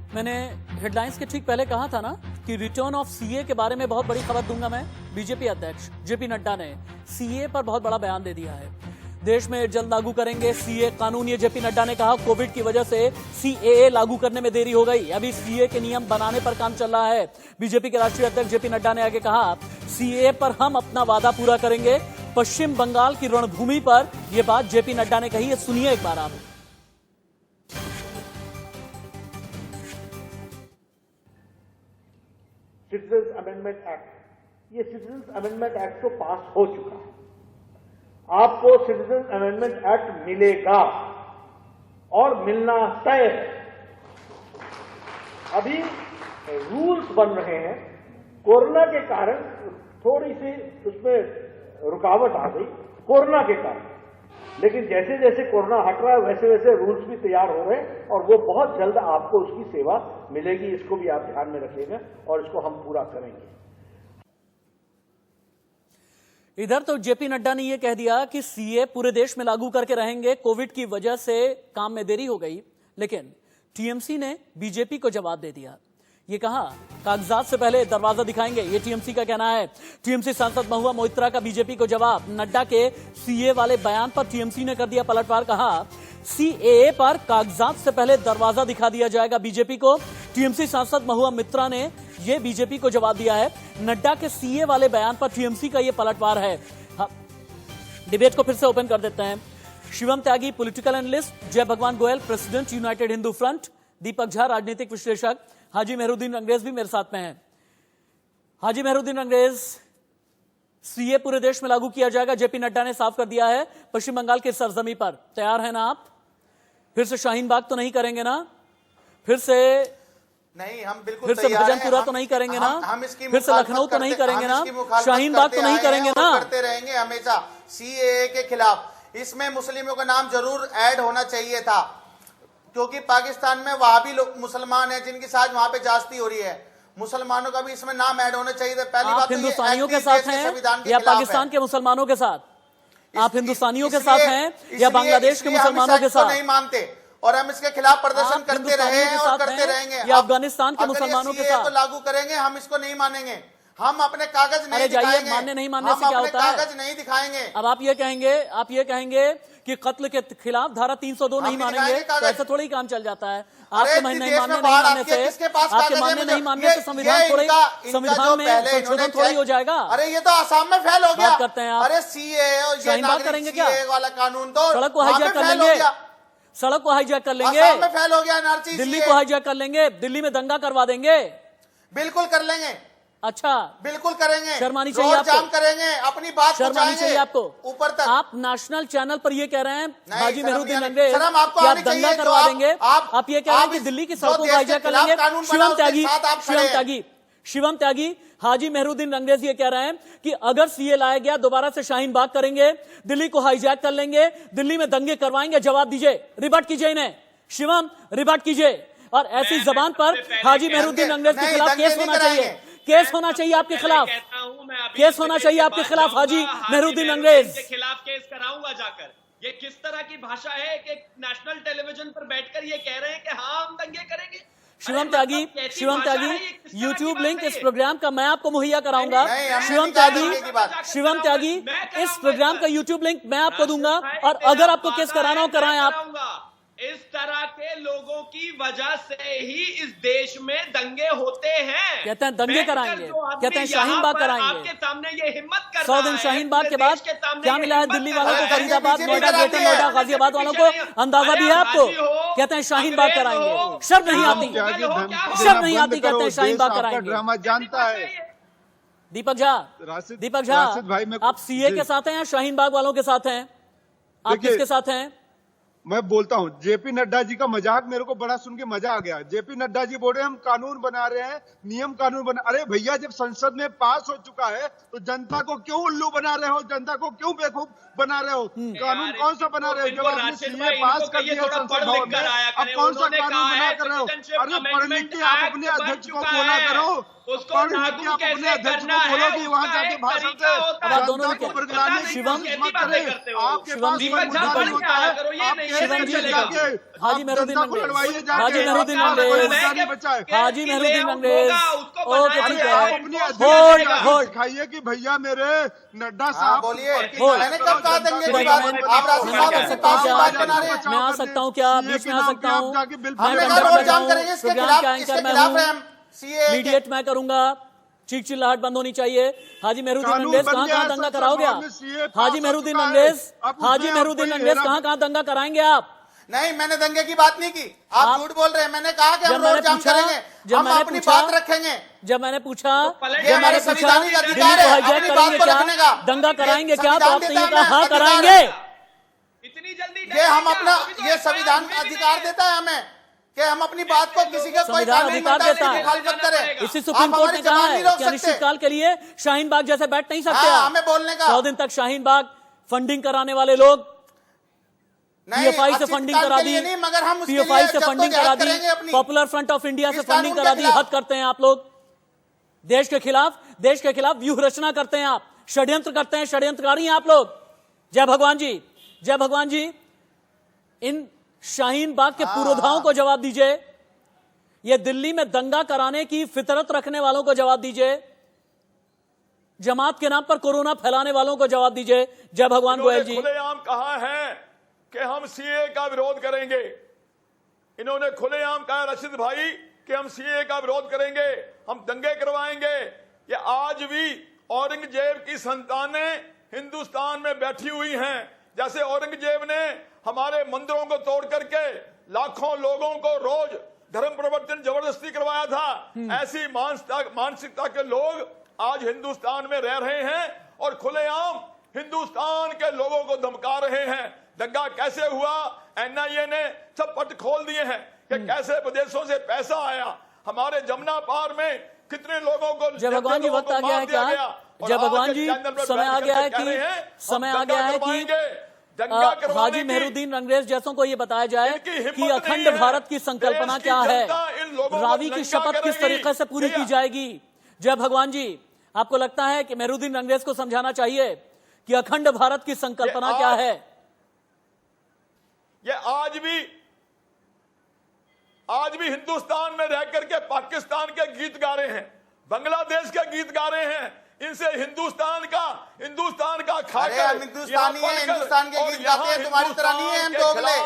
मैंने हेडलाइंस के ठीक पहले कहा था ना कि रिटर्न ऑफ सीए के बारे में बहुत बड़ी खबर दूंगा मैं। बीजेपी अध्यक्ष जेपी नड्डा ने सीए पर बहुत बड़ा बयान दे दिया है। देश में जल्द लागू करेंगे सीए कानून, ये जेपी नड्डा ने कहा। कोविड की वजह से सीएए लागू करने में देरी हो गई, अभी सीए के नियम बनाने पर काम चल रहा है। बीजेपी के राष्ट्रीय अध्यक्ष जेपी नड्डा ने आगे कहा, सीए पर हम अपना वादा पूरा करेंगे। पश्चिम बंगाल की रणभूमि पर यह बात जेपी नड्डा ने कही है, सुनिए एक बार आप। सिटीजन्स अमेंडमेंट एक्ट, ये सिटीजन्स अमेंडमेंट एक्ट तो पास हो चुका है। आपको सिटीजन्स अमेंडमेंट एक्ट मिलेगा और मिलना तय है। अभी रूल्स बन रहे हैं, कोरोना के कारण थोड़ी सी उसमें रुकावट आ गई कोरोना के कारण, लेकिन जैसे जैसे कोरोना हट रहा है वैसे वैसे रूल्स भी तैयार हो रहे हैं और वो बहुत जल्द आपको उसकी सेवा मिलेगी। इसको भी आप ध्यान में रखिएगा और इसको हम पूरा करेंगे। इधर तो जेपी नड्डा ने यह कह दिया कि सीए पूरे देश में लागू करके रहेंगे, कोविड की वजह से काम में देरी हो गई, लेकिन टीएमसी ने बीजेपी को जवाब दे दिया। ये कहा कागजात से पहले दरवाजा दिखाएंगे, ये टीएमसी का कहना है। टीएमसी सांसद महुआ मोइत्रा का बीजेपी को जवाब। नड्डा के सीए वाले बयान पर टीएमसी ने कर दिया पलटवार, कहा सीएए पर कागजात से पहले दरवाजा दिखा दिया जाएगा बीजेपी को। टीएमसी सांसद महुआ मोइत्रा ने यह बीजेपी को जवाब दिया है। नड्डा के सीए वाले बयान पर टीएमसी का यह पलटवार है। डिबेट को फिर से ओपन कर देते हैं। शिवम त्यागी political analyst, Jai Bhagwan Goyal president united Hindu front, Deepak Jha राजनीतिक विश्लेषक, हाजी मेहरुद्दीन अंग्रेज भी मेरे साथ में हैं। हाजी मेहरुद्दीन अंग्रेज, सीए पूरे देश में लागू किया जाएगा, जेपी नड्डा ने साफ कर दिया है। पश्चिम बंगाल की सरजमी पर तैयार है ना आप? फिर से शाहीन बाग तो नहीं करेंगे ना? फिर से नहीं, हम बिल्कुल फिर से भजनपुरा तो नहीं करेंगे ना? फिर से लखनऊ तो नहीं करेंगे ना? शाहीन बाग तो नहीं करेंगे ना? करते रहेंगे हमेशा सीएए के खिलाफ। इसमें मुस्लिमों का नाम जरूर ऐड होना चाहिए था, क्योंकि पाकिस्तान में वहां भी लोग मुसलमान हैं जिनकी साथ वहां पे जास्ती हो रही है। मुसलमानों का भी इसमें नाम ऐड होना चाहिए था। पहली बात तो हिंदुस्तानियों के साथ हैं या पाकिस्तान के मुसलमानों के साथ? आप हिंदुस्तानियों के साथ हैं या बांग्लादेश के मुसलमानों के साथ? नहीं मानते और हम इसके खिलाफ प्रदर्शन करते रहे हैं और करते रहेंगे। या अफगानिस्तान के मुसलमानों के साथ? तो लागू करेंगे, हम इसको नहीं मानेंगे। हम अपने कागज नहीं दिखाएंगे। मानने नहीं मानने से क्या होता है? कागज नहीं दिखाएंगे। अब आप ये कहेंगे कि कत्ल के खिलाफ धारा 302 नहीं मानेंगे, तो ऐसा थोड़ा ही काम चल जाता है। आपके मानने नहीं मानने से संविधान में संशोधन थोड़ी हो जाएगा। अरे ये तो आसाम में फेल हो गया। बात करते हैं आप। अरे सीए और ये नागरिक करेंगे क्या वाला कानून तो सड़क को हाईजैक कर लेंगे, सड़क को हाईजैक कर लेंगे, आसाम में फेल हो गया। एनआरसी दिल्ली को हाईजैक कर लेंगे, दिल्ली में दंगा करवा देंगे। बिल्कुल कर लेंगे। अच्छा, बिल्कुल करेंगे। शर्मानी चाहिए आपको? जाम करेंगे, अपनी बात शर्मानी चाहिए आपको ऊपर तक। आप नेशनल चैनल पर ये कह रहे हैं हाजी मेहरुद्दीन अंग्रेज आपको आप दंगा करवा देंगे। आप ये कह रहे हैं कि दिल्ली की सड़कों को हाईजैक कर लेंगे। शिवम त्यागी हाजी मेहरुद्दीन अंग्रेज ये कह रहे हैं कि अगर सीए लाया गया दोबारा से शाहीन बाग करेंगे, दिल्ली को हाईजैक कर लेंगे, दिल्ली में दंगे करवाएंगे। जवाब दीजिए, रिबट कीजिए इन्हें। शिवम, रिबट कीजिए। और ऐसी जबान पर हाजी मेहरुद्दीन अंग्रेज के खिलाफ केस होना चाहिए। केस होना चाहिए आपके खिलाफ, केस होना चाहिए आपके खिलाफ हाजी मेहरुद्दीन अंग्रेज के खिलाफ केस कराऊंगा जाकर। ये किस तरह की भाषा है कि नेशनल टेलीविजन पर बैठकर ये कह रहे हैं कि हाँ हम दंगे करेंगे। शिवम त्यागी यूट्यूब लिंक इस प्रोग्राम का मैं आपको मुहैया कराऊंगा। शिवम त्यागी इस प्रोग्राम का यूट्यूब लिंक मैं आपको दूंगा, और अगर आपको केस कराना हो कराएं आप। इस तरह के लोगों की वजह से ही इस देश में दंगे होते हैं। कहते हैं दंगे कराएंगे, कहते हैं शाहीन बाग कराएंगे। आपके सामने ये हिम्मत कर 100 दिन शाहीन बाग के बाद क्या मिला है दिल्ली वालों को? फरीदाबाद, नोएडा, ग्रेटर नोएडा, गाजियाबाद वालों को अंदाजा भी है आपको? कहते हैं शाहीन बाग कराएंगे। शर्म नहीं आती, शर्म नहीं आती, कहते हैं शाहीन बाग कराएंगे। ड्रामा जानता है। दीपक झा, आप सीए के साथ हैं या शाहीन बाग वालों के साथ हैं? आप किसके साथ हैं? मैं बोलता हूं, जेपी नड्डा जी का मजाक मेरे को बड़ा सुन के मजा आ गया। जेपी नड्डा जी बोल रहे हैं हम कानून बना रहे हैं, नियम कानून बना। अरे भैया, जब संसद में पास हो चुका है तो जनता को क्यों उल्लू बना रहे हो? जनता को क्यों बेवकूफ बना रहे हो? कानून कौन सा बना रहे हो? जब आपने सीए पास कर दिया संसद भवन में, अब कौन सा कानून बना कर रहे सिटीजनशिप अरे पढ़ लिख अमेंडमेंट के आप एक्ट अपने बन अध्यक्ष को चुका बोला है, करो, उसको पढ़ लिख लागू के आप अपने कैसे अध्यक्ष करना को बोलो है कि वहाँ उसका जाके एक भाषण तरीका दे, होता है। दोनों जनता के को पता बरगलाने नहीं की शिवम, कोशिश कैसी मत बातें करें। करते हो। आपके शिवम पास जी, कोई दीपक मुद्दा झा नहीं पढ़ के होता आया है, करो, ये आप नहीं, केस ये नहीं में चलेगा। जाके हाजी आप मेहरुद्दीन जनता को अंग्रेज, लड़वाइए जाके, हाजी मेहरुद्दीन आपका कोई अंग्रेज, मुद्दा नहीं बचा है। हाजी मेहरुद्दीन अंग्रेज, ओके ठीक अरे है, आप अपनी होल्ड अध्यक्ष होल्ड, सिखाइए कि भैया मेरे नड्डा हाँ साहब बोलिए, बोल। मैंने कब कहा दंगे की मैं बात? मैं आप राष्ट्र मैं साहब कर अपने सकता पास हूँ की क्या? बात बना रहे हैं। मैं आ सकता हूँ क्या? बीच में आ सकता हूँ? हमने कहा रोड जाम करेंगे, इसके खिलाफ रहे हम सीए मीडिएट मैं करूंगा, चीख चिल्लाहट बंद होनी चाहिए। हाजी मेहरुद्दीन कानून अंग्रेज बन कहाँ गया कहाँ है, दंगा संसद कराओगे भवन आप? में CA पास हाजी हो मेहरुद्दीन चुका है। अंग्रेज, अब उसमें हाजी आप मेहरुद्दीन कोई अंग्रेज हेरा- कहाँ कहाँ दंगा कराएंगे आप? नहीं, मैंने दंगे की बात नहीं की, आप झूठ बोल रहे हैं। मैंने कहा कि जब हम मैंने रोड जाम पूछा- करेंगे, जब हम मैंने अपनी पूछा- बात रखेंगे। जब मैंने पूछा, पलट ये जब हमारे मैंने पूछा संविधानिक दिल्ली अधिकार को है हाईजैक अपनी बात करेंगे को क्या, रखने का। दंगा कराएंगे क्या, तो संविधान आपने देता ये है, कहा हाँ हमें अधिकार कराएंगे। है। इतनी जल्दी ये हम डरेंगे अपना क्या? अभी तो ये FIR संविधान हुई भी अधिकार नहीं है। देता है हमें कि हम अपनी बात को किसी का कोई संविधान कानून अधिकार बनता देता नहीं, है। मुखालफत करे। इसी आप सुप्रीम कोर्ट हमारी ने कहा जबान है नहीं रोक कि अनिश्चित सकते। काल के लिए शाहीन बाग जैसे बैठ नहीं सकते हाँ, आप। हमें बोलने का 100 दिन तक शाहीन बाग फंडिंग कराने वाले लोग नहीं, पीएफआई से अनिश्चित फंडिंग काल करा के दी, लिए नहीं, मगर हम उसके पीएफआई लिए से फंडिंग जद्दोजहद करा दी, करेंगे अपनी। पॉपुलर फ्रंट ऑफ इंडिया से इस फंडिंग कानून करा के दी। खिलाफ। हद करते हैं आप लोग, देश के खिलाफ व्यूह रचना करते हैं आप, षड्यंत्र करते हैं, षड्यंत्रकारी हैं आप लोग। जय भगवान जी, जय भगवान जी, इन शाहीन बाग के पुरोधाओं को जवाब दीजिए, ये दिल्ली में दंगा कराने की फितरत रखने वालों को जवाब दीजिए, जमात के नाम पर कोरोना फैलाने वालों को जवाब दीजिए। जय भगवान गोयल जी। खुलेआम कहा है कि हम सीए का विरोध करेंगे। इन्होंने खुलेआम कहा रशीद भाई कि हम सीए का विरोध करेंगे, हम दंगे करवाएंगे। ये आज भी औरंगजेब की संतानें हिंदुस्तान में बैठी हुई हैं। जैसे औरंगजेब ने हमारे मंदिरों को तोड़ करके लाखों लोगों को रोज धर्म परिवर्तन जबरदस्ती करवाया था, ऐसी मानसिकता के लोग आज हिंदुस्तान में रह रहे हैं और खुलेआम हिंदुस्तान के लोगों को धमका रहे हैं। दंगा कैसे हुआ, एनआईए ने सब पट खोल दिए हैं कि कैसे विदेशों से पैसा आया, हमारे जमुना पार में कितने लोगों को जय भगवान जी, वक्त आ गया है क्या? जय भगवान जी, समय आ गया है कि हाजी मेहरुद्दीन अंग्रेज जैसों को ये बताया जाए कि अखंड भारत की संकल्पना क्या है, रावी की शपथ किस तरीके से पूरी की जाएगी। जय भगवान जी, आपको लगता है कि मेहरुद्दीन अंग्रेज को समझाना चाहिए कि अखंड भारत की संकल्पना क्या है? ये आज भी हिंदुस्तान में रह करके पाकिस्तान के गीत गा रहे हैं, बांग्लादेश के गीत गा रहे हैं। इनसे हिंदुस्तान का खाकर हम हिंदुस्तानी हैं, हिंदुस्तान के गीत गाते हैं, तुम्हारी तरह नहीं है हम दोगले।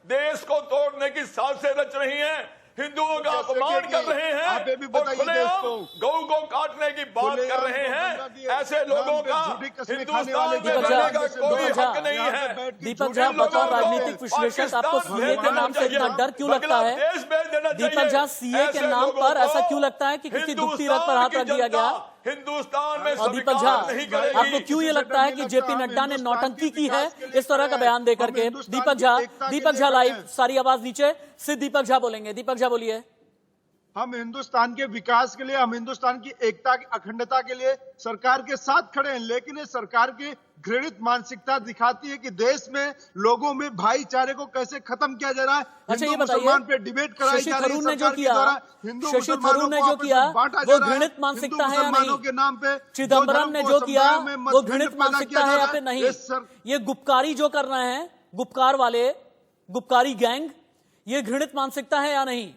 देश को तोड़ने की साजिशें रच रही हैं, हिंदुओं का अपमान कर रहे हैं आप ये भी और बताइए खुलेआम दोस्तों, गऊ को काटने की बात कर रहे हैं। ऐसे लोगों का हिंदुस्तान में दीपक रहने का झा, कोई दीपक झा, हक नहीं है। दीपक झा, बतौर राजनीतिक विश्लेषक आपको सीए के नाम से इतना डर क्यों लगता है? दीपक झा, सीए के नाम पर ऐसा क्यों लगता है कि किसी दुखती रथ पर हाथ रख दिया गया? हिंदुस्तान में और दीपक झा, आपको क्यों ये लगता है कि जेपी नड्डा ने नौटंकी की है इस तरह का बयान देकर के? दीपक झा लाइव, सारी आवाज नीचे, सिर्फ दीपक झा बोलेंगे। दीपक झा बोलिए। हम हिंदुस्तान के विकास के लिए, हम हिंदुस्तान की एकता की अखंडता के लिए सरकार के साथ खड़े हैं, लेकिन ये सरकार की घृणित मानसिकता दिखाती है कि देश में लोगों में भाईचारे को कैसे खत्म किया जा रहा है। अच्छा, ये हिंदू मुसलमान पे बताइए, डिबेट कराई शशि जा रही है थरूर ने जो सरकार के किया, द्वारा, हिंदू शशि मुसलमानों थरूर ने को जो आपस में किया, बांटा वो जा रहा है। घृणित मानसिकता हिंदू है या मुसलमानों नहीं? के नाम पे चिदम्बरम ने जो किया वो घृणित मानसिकता है या फिर नहीं? ये गुपकारी जो कर रहे हैं, गुपकार वाले, गुपकारी गैंग, ये घृणित मानसिकता है या नहीं?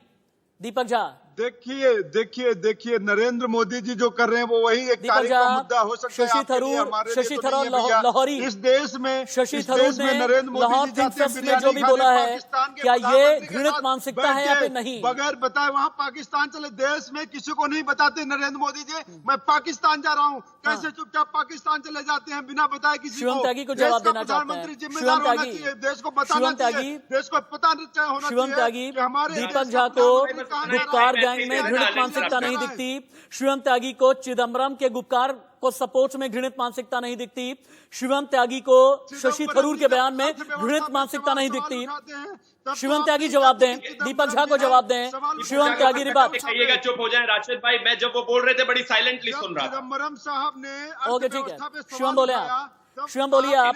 दीपक झा। देखिए नरेंद्र मोदी जी जो कर रहे हैं वो वही एक तारीख का मुद्दा हो सकता है। शशि थरूर लाहौरी, इस देश में शशि थरूर ने लाहौर थिंक फेस्ट में जो भी बोला है, क्या ये घृणित मानसिकता है या फिर नहीं? बगैर बताए वहाँ पाकिस्तान चले, देश में किसी को नहीं बताते नरेंद्र मोदी जी मैं पाकिस्तान जा रहा हूँ, कैसे चुपचाप पाकिस्तान चले जाते हैं बिना बताए किसी को। शिवम त्यागी को जवाब देना चाहते प्रधानमंत्री जिम्मेदार होना चाहिए, देश को बताना चाहिए, देश को पता होना चाहिए। शिवम त्यागी, दीपक झा को गुपकार गैंग में घृणित मानसिकता नहीं दिखती, शिवम त्यागी को चिदम्बरम के गुपकार को सपोर्ट में घृणित मानसिकता नहीं दिखती, शिवम त्यागी को शशि थरूर के बयान में घृणित मानसिकता नहीं दिखती। शिवम त्यागी जवाब दें, दीपक झा को जवाब दें। शिवम त्यागी रिबात कहिएगा, चुप हो जाए राशिद भाई, मैं जब वो बोल रहे थे बड़ी साइलेंटली सुन रहा था। चिदम्बरम साहब ने ओके ठीक है, शिवम बोले आप, शिवम बोलिए आप।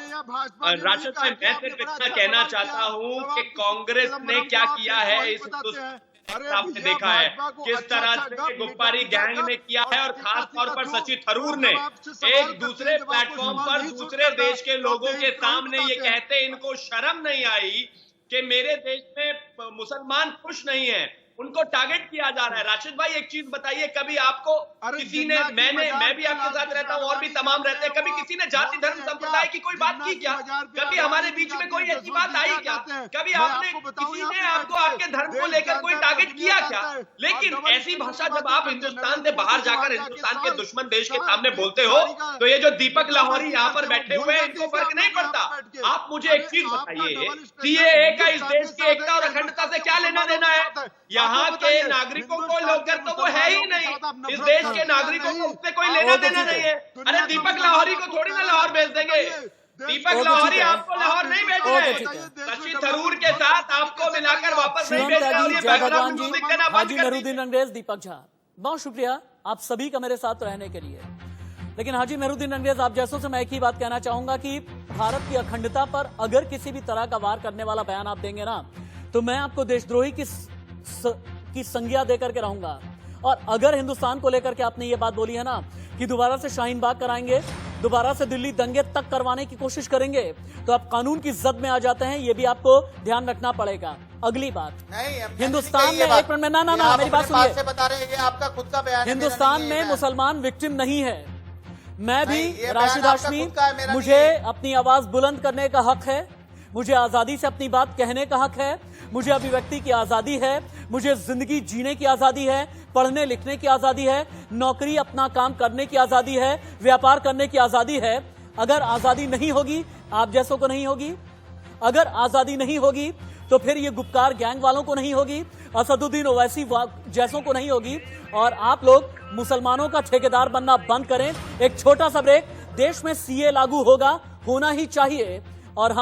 राशिद भाई, मैं सिर्फ इतना कहना चाहता हूं कि कांग्रेस ने क्या किया है इस अरे आपने भैया, देखा है भाजपा को किस अच्छा तरह अच्छा से गप गुप्पारी निकाल गैंग देगा ने किया है, और खास एक तौर पर आदमी शशि का थरूर जो ने जब आपसे सवाल एक करते दूसरे हैं, जब आपको प्लेटफॉर्म सवाल पर नहीं सूट दूसरे करता, देश के तो लोगों आप के एक कारण सामने ये बताते हैं। कहते हैं, इनको शर्म नहीं आई कि मेरे देश में मुसलमान खुश नहीं है, उनको टारगेट किया जा रहा है। राशिद भाई एक चीज बताइए, कभी आपको अरे किसी ने, जिन्ना की मैं मजार भी पे आपके साथ लाल रहता हूं और भी किसान तमाम रहते हैं, वाली कभी वो किसी ने जाति बोलते धर्म हैं संप्रदाय क्या? की कोई बात जिन्ना की की क्या? मजार पे कभी आजादी हमारे नहीं बीच में जाती, कोई उनके ऐसी सोच बात आई क्या क्या? कहते हैं? कभी मैं आपने आपको बताऊं, किसी यहाँ ने पे आपको बैठ के आपके धर्म को देश लेकर जानता कोई है, टारगेट दुनिया किया जानता क्या? है। लेकिन आप डबल ऐसी स्टैंडर्ड भाषा की जब बातें आप करते हैं, हिंदुस्तान से नरेंद्र बाहर मोदी जाकर वहां हिंदुस्तान जाके के दुश्मन देश के सर, सामने एक बोलते हो, सारी का तो ये जो दीपक लाहौरी जिंदाबाजी यहाँ पर करते बैठे हो, हुए हैं, भूल इनको जाते फर्क हैं नहीं आप लोग पड़ता। यहाँ पे बैठ के। आप मुझे एक अरे चीज आपका बताइए, डबल स्टैंडर्ड सीएए का इस हिंदुस्तान देश के की साथ एकता है और या अखंडता से हिंदुस्तान क्या के लेना मुसलमानों देना के है? साथ है? यहाँ आपको के बताइए, नागरिकों को हिंदुस्तान लेकर के तो वो है ही मुसलमानों के नहीं, साथ आप इस नफरत देश के करते हैं नागरिकों को नहीं? उससे कोई आप लेना ओके, देना ठीक है। नहीं है। दुनिया अरे का दीपक मुसलमान लाहौरी को आपको थोड़ी ना पैदा लाहौर करके भेज देंगे, बताइए, देश दीपक ओके, लाहौरी ठीक है। आपको लाहौर नहीं भेज ओके, रहे। ठीक है। शशि थरूर के साथ आपको मिलाकर वापस नहीं शिवम भेज रहे, और त्यागी, ये जय बैकग्राउंड भगवान जी, म्यूजिक देना बंद हाजी कर दीजिए। मेहरुद्दीन अंग्रेज, दीपक झा, बहुत शुक्रिया आप सभी का मेरे साथ रहने के लिए। लेकिन हाजी मेहरुद्दीन अंग्रेज, आप जैसों से मैं एक ही बात कहना चाहूंगा कि भारत की अखंडता पर अगर किसी भी तरह का वार करने वाला बयान आप देंगे ना, तो मैं आपको देशद्रोही की संज्ञा देकर के रहूंगा। और अगर हिंदुस्तान को लेकर के आपने ये बात बोली है ना कि दोबारा से शाहीन बाग कराएंगे, दोबारा से दिल्ली दंगे तक करवाने की कोशिश करेंगे, तो आप कानून की जद में आ जाते हैं, ये भी आपको ध्यान रखना पड़ेगा। अगली बात, नहीं, हिंदुस्तान में एक मिनट में ना मेरी बात सुनिए, से बता रहे हैं कि आपका खुद का बयान है, हिंदुस्तान मेरा नहीं में है। मुसलमान विक्टिम नहीं है। मैं भी नहीं, ये बयान राशिद आपका हाशमी, खुद का है, मेरा नहीं मुझे है। अपनी आवाज बुलंद करने का हक है, मुझे आजादी से अपनी बात कहने का हक है, मुझे अभिव्यक्ति की आजादी है, मुझे जिंदगी जीने की आजादी है, पढ़ने लिखने की आजादी है, नौकरी अपना काम करने की आजादी है, व्यापार करने की आजादी है। अगर आजादी नहीं होगी, आप जैसों को नहीं होगी, अगर आजादी नहीं होगी तो फिर ये गुप्कार गैंग वालों को नहीं होगी, असदुद्दीन ओवैसी जैसों को नहीं होगी। और आप लोग मुसलमानों का ठेकेदार बनना बंद करें। एक छोटा सा ब्रेक, देश में सीए लागू होगा, होना ही चाहिए। और